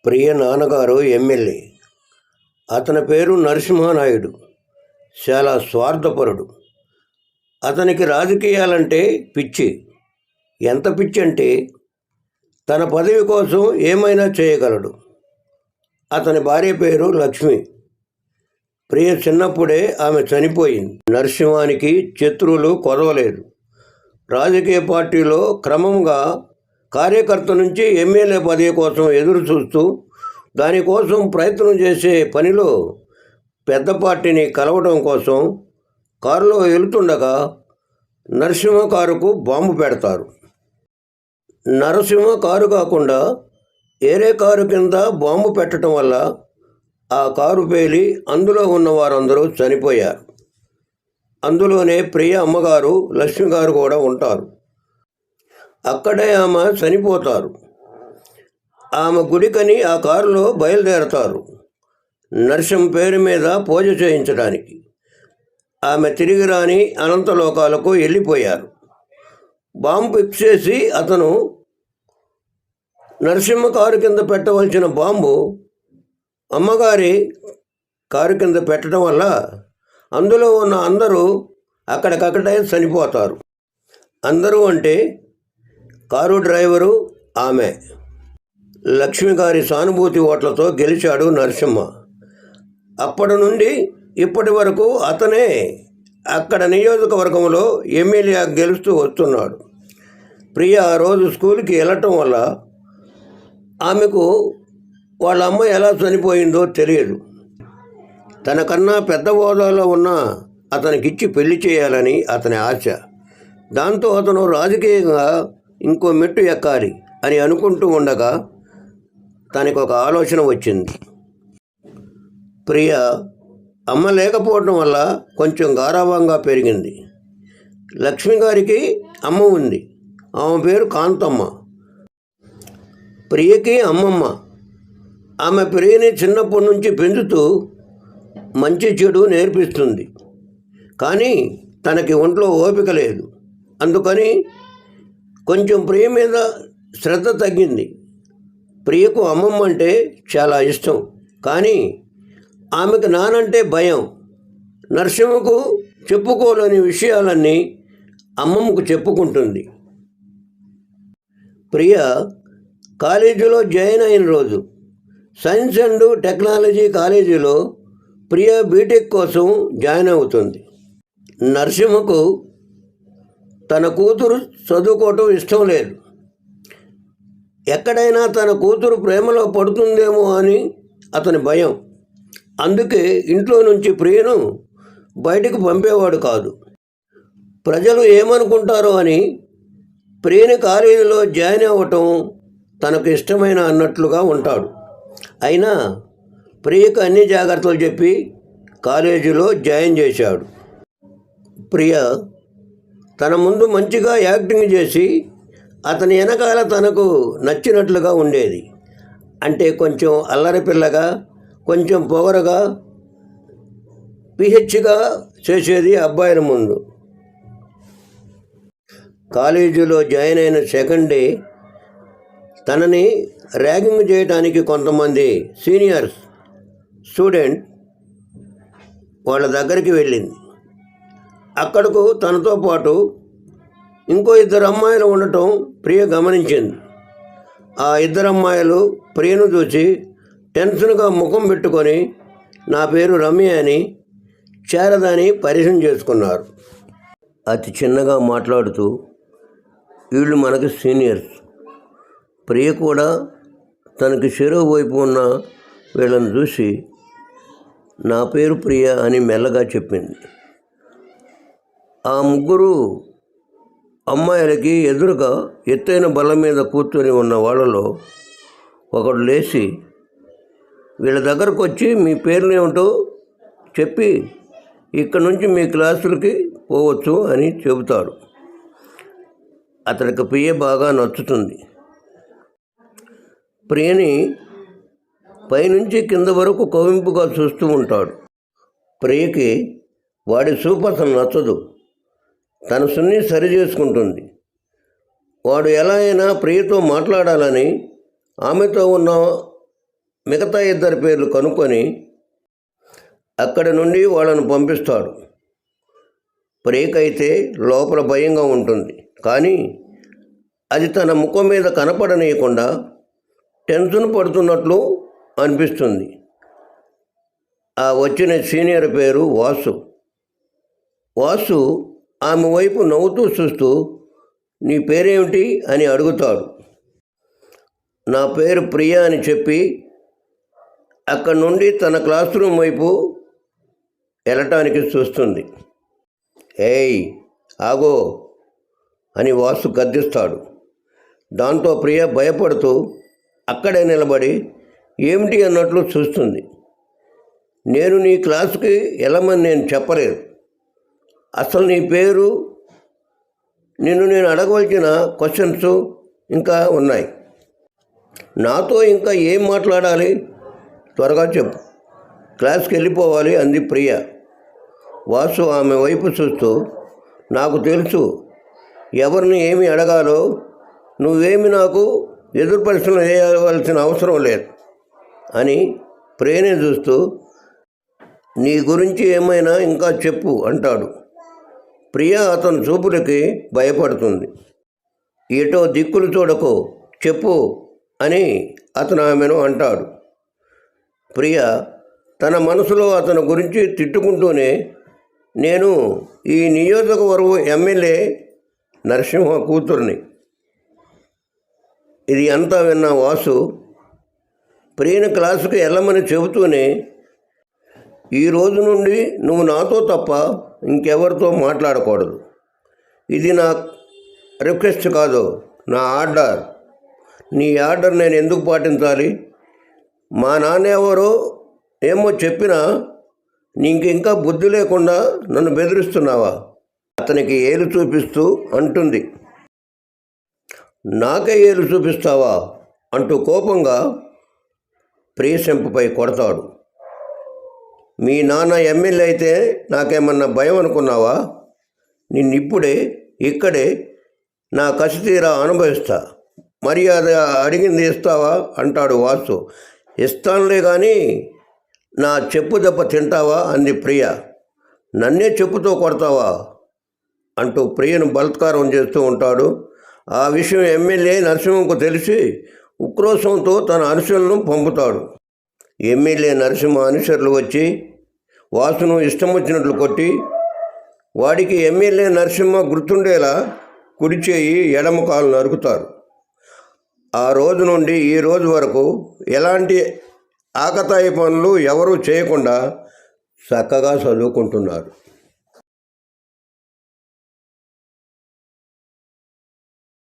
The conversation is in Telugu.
ప్రియ నాన్నగారు ఎమ్మెల్యే. అతని పేరు నరసింహానాయుడు. చాలా స్వార్థపరుడు. అతనికి రాజకీయాలంటే పిచ్చి. ఎంత పిచ్చి అంటే తన పదవి కోసం ఏమైనా చేయగలడు. అతని భార్య పేరు లక్ష్మి. ప్రియ చిన్నప్పుడే ఆమె చనిపోయింది. నరసింహానికి శత్రువులు కొదవలేదు. రాజకీయ పార్టీలో క్రమంగా కార్యకర్త నుంచి ఎమ్మెల్యే పదవి కోసం ఎదురు చూస్తూ దానికోసం ప్రయత్నం చేసే పనిలో పెద్ద పార్టీని కలవడం కోసం కారులో వెళుతుండగా నరసింహ కారుకు బాంబు పెడతారు. నరసింహ కారు కాకుండా వేరే కారు కింద బాంబు పెట్టడం వల్ల ఆ కారు పేలి అందులో ఉన్న వారందరూ చనిపోయారు. అందులోనే ప్రియ అమ్మగారు లక్ష్మి గారు కూడా ఉంటారు. అక్కడే ఆమె చనిపోతారు. ఆమె గుడికని ఆ కారులో బయలుదేరతారు నరసింహ పేరు మీద పూజ చేయించడానికి. ఆమె తిరిగి రాని అనంతలోకాలకు వెళ్ళిపోయారు. బాంబు ఫిక్స్ చేసి అతను నరసింహ కారు కింద పెట్టవలసిన బాంబు అమ్మగారి కారు కింద పెట్టడం వల్ల అందులో ఉన్న అందరూ అక్కడికక్కడే చనిపోతారు. అందరూ అంటే కారు డ్రైవరు, ఆమె. లక్ష్మి గారి సానుభూతి ఓట్లతో గెలిచాడు నరసింహ. అప్పటి నుండి ఇప్పటి వరకు అతనే అక్కడ నియోజకవర్గంలో ఎమ్మెల్యే గెలుస్తూ వస్తున్నాడు. ప్రియ ఆ రోజు స్కూల్కి వెళ్ళటం వల్ల ఆమెకు వాళ్ళ అమ్మ ఎలా చనిపోయిందో తెలియదు. తనకన్నా పెద్ద హోదాలో ఉన్న అతనికిచ్చి పెళ్లి చేయాలని అతని ఆశ. దాంతో అతను రాజకీయంగా ఇంకో మెట్టు ఎక్కాలి అని అనుకుంటూ ఉండగా తనకు ఒక ఆలోచన వచ్చింది. ప్రియ అమ్మ లేకపోవడం వల్ల కొంచెం గారాభంగా పెరిగింది. లక్ష్మి గారికి అమ్మ ఉంది. ఆమె పేరు కాంతమ్మ. ప్రియకి అమ్మమ్మ. ఆమె ప్రియని చిన్నప్పటి నుంచి పెంచుతూ మంచి చెడు నేర్పిస్తుంది. కానీ తనకి ఒంట్లో ఓపిక లేదు. అందుకని కొంచెం ప్రియ మీద శ్రద్ధ తగ్గింది. ప్రియకు అమ్మమ్మ అంటే చాలా ఇష్టం. కానీ ఆమెకు నానంటే భయం. నరసింహకు చెప్పుకోలేని విషయాలన్నీ అమ్మమ్మకు చెప్పుకుంటుంది. ప్రియ కాలేజీలో జాయిన్ అయిన రోజు సైన్స్ అండ్ టెక్నాలజీ కాలేజీలో ప్రియ బీటెక్ కోసం జాయిన్ అవుతుంది. నరసింహకు తన కూతురు చదువుకోవటం ఇష్టం లేదు. ఎక్కడైనా తన కూతురు ప్రేమలో పడుతుందేమో అని అతని భయం. అందుకే ఇంట్లో నుంచి ప్రియను బయటకు పంపేవాడు కాదు. ప్రజలు ఏమనుకుంటారో అని ప్రియని కాలేజీలో జాయిన్ అవ్వటం తనకు ఇష్టమైన అన్నట్లుగా ఉంటాడు. అయినా ప్రియకు అన్ని జాగ్రత్తలు చెప్పి కాలేజీలో జాయిన్ చేశాడు. ప్రియ తన ముందు మంచిగా యాక్టింగ్ చేసి అతని వెనకాల తనకు నచ్చినట్లుగా ఉండేది. అంటే కొంచెం అల్లరి పిల్లగా, కొంచెం పొగరగా, పిహెచ్గా చేసేది అబ్బాయిల ముందు. కాలేజీలో జాయిన్ అయిన సెకండ్ డే తనని ర్యాగింగ్ చేయడానికి కొంతమంది సీనియర్స్ స్టూడెంట్ వాళ్ళ దగ్గరికి వెళ్ళింది. అక్కడకు తనతో పాటు ఇంకో ఇద్దరు అమ్మాయిలు ఉండటం ప్రియ గమనించింది. ఆ ఇద్దరు అమ్మాయిలు ప్రియను చూసి టెన్షన్గా ముఖం పెట్టుకొని నా పేరు రమ్య అని, శారద అని పరిచయం చేసుకున్నారు. అతి చిన్నగా మాట్లాడుతూ వీళ్ళు మనకి సీనియర్స్. ప్రియ కూడా తనకి చెరువు వైపు ఉన్న వీళ్ళని చూసి నా పేరు ప్రియ అని మెల్లగా చెప్పింది. ఆ ముగ్గురు అమ్మాయిలకి ఎదురుగా ఎత్తైన బల్ల మీద కూర్చొని ఉన్న వాళ్ళలో ఒకడు లేచి వీళ్ళ దగ్గరకు వచ్చి మీ పేర్లేమిటో చెప్పి ఇక్కడ నుంచి మీ క్లాసులకి పోవచ్చు అని చెబుతాడు. అతనికి ప్రియ బాగా నచ్చుతుంది. ప్రియని పైనుంచి కింద వరకు కవింపుగా చూస్తూ ఉంటాడు. ప్రియకి వాడి చూపు అసలు నచ్చదు. తన సున్ని సరి చేసుకుంటుంది. వాడు ఎలా అయినా ప్రియతో మాట్లాడాలని ఆమెతో ఉన్న మిగతా ఇద్దరి పేర్లు కనుక్కొని అక్కడి నుండి వాళ్ళను పంపిస్తాడు. ప్రియకైతే లోపల భయంగా ఉంటుంది, కానీ అది తన ముఖం మీద కనపడనీయకుండా టెన్షన్ పడుతున్నట్లు అనిపిస్తుంది. ఆ వచ్చిన సీనియర్ పేరు వాసు. వాసు ఆమె వైపు నవ్వుతూ చూస్తూ, నీ పేరేమిటి అని అడుగుతాడు. నా పేరు ప్రియా అని చెప్పి అక్కడి నుండి తన క్లాస్ రూమ్ వైపు వెళ్ళటానికి చూస్తుంది. ఏయ్ ఆగో అని వాసు గద్దిస్తాడు. దాంతో ప్రియ భయపడుతూ అక్కడే నిలబడి ఏమిటి అన్నట్లు చూస్తుంది. నేను నీ క్లాసుకి వెళ్ళమని నేను చెప్పలేదు. అసలు నీ పేరు, నిన్ను నేను అడగవలసిన క్వశ్చన్స్ ఇంకా ఉన్నాయి. నాతో ఇంకా ఏం మాట్లాడాలి, త్వరగా చెప్పు, క్లాస్కి వెళ్ళిపోవాలి అంది ప్రియ. వాసు ఆమె వైపు చూస్తూ, నాకు తెలుసు ఎవరిని ఏమి అడగాలో, నువ్వేమి నాకు ఎదురు ప్రశ్నలు వేయవలసిన అవసరం లేదు అని ప్రియని చూస్తూ, నీ గురించి ఏమైనా ఇంకా చెప్పు అంటాడు. ప్రియ అతని చూపులకి భయపడుతుంది. ఏటో దిక్కులు చూడకు, చెప్పు అని అతను ఆమెను అంటాడు. ప్రియ తన మనసులో అతని గురించి తిట్టుకుంటూనే, నేను ఈ నియోజకవర్గం ఎమ్మెల్యే నరసింహ కూతుర్ని. ఇది అంతా విన్న వాసు ప్రియని క్లాసుకి వెళ్ళమని చెబుతూనే, ఈ రోజు నుండి నువ్వు నాతో తప్ప ఇంకెవరితో మాట్లాడకూడదు. ఇది నా రిక్వెస్ట్ కాదు, నా ఆర్డర్. నీ ఆర్డర్ నేను ఎందుకు పాటించాలి? మా నాన్న ఎవరో ఏమో చెప్పినా నీకింకా బుద్ధి లేకుండా నన్ను బెదిరిస్తున్నావా? అతనికి ఏలు చూపిస్తూ అంటుంది. నాకే ఏలు చూపిస్తావా అంటూ కోపంగా ప్రియశంపపై కొడతాడు. మీ నాన్న ఎమ్మెల్యే అయితే నాకేమన్నా భయం అనుకున్నావా? నిన్నిప్పుడే ఇక్కడే నా కసి తీరా అనుభవిస్తా. మర్యాద అడిగింది ఇస్తావా అంటాడు వాసు. ఇస్తానులే కానీ నా చెప్పు దెబ్బ తింటావా అంది ప్రియ. నన్నే చెప్పుతో కొడతావా అంటూ ప్రియను బలాత్కారం చేస్తూ ఉంటాడు. ఆ విషయం ఎమ్మెల్యే నరసింహంకు తెలిసి ఉక్రోషంతో తన అనుచరులను పంపుతాడు. ఎమ్మెల్యే నరసింహ అనుచరులు వచ్చి వాసును ఇష్టం వచ్చినట్లు కొట్టి, వాడికి ఎమ్మెల్యే నరసింహ గుర్తుండేలా కుడి చేయి ఎడమ కాలు నరుకుతారు. ఆ రోజు నుండి ఈ రోజు వరకు ఎలాంటి ఆకతాయి పనులు ఎవరూ చేయకుండా చక్కగా చదువుకుంటున్నారు.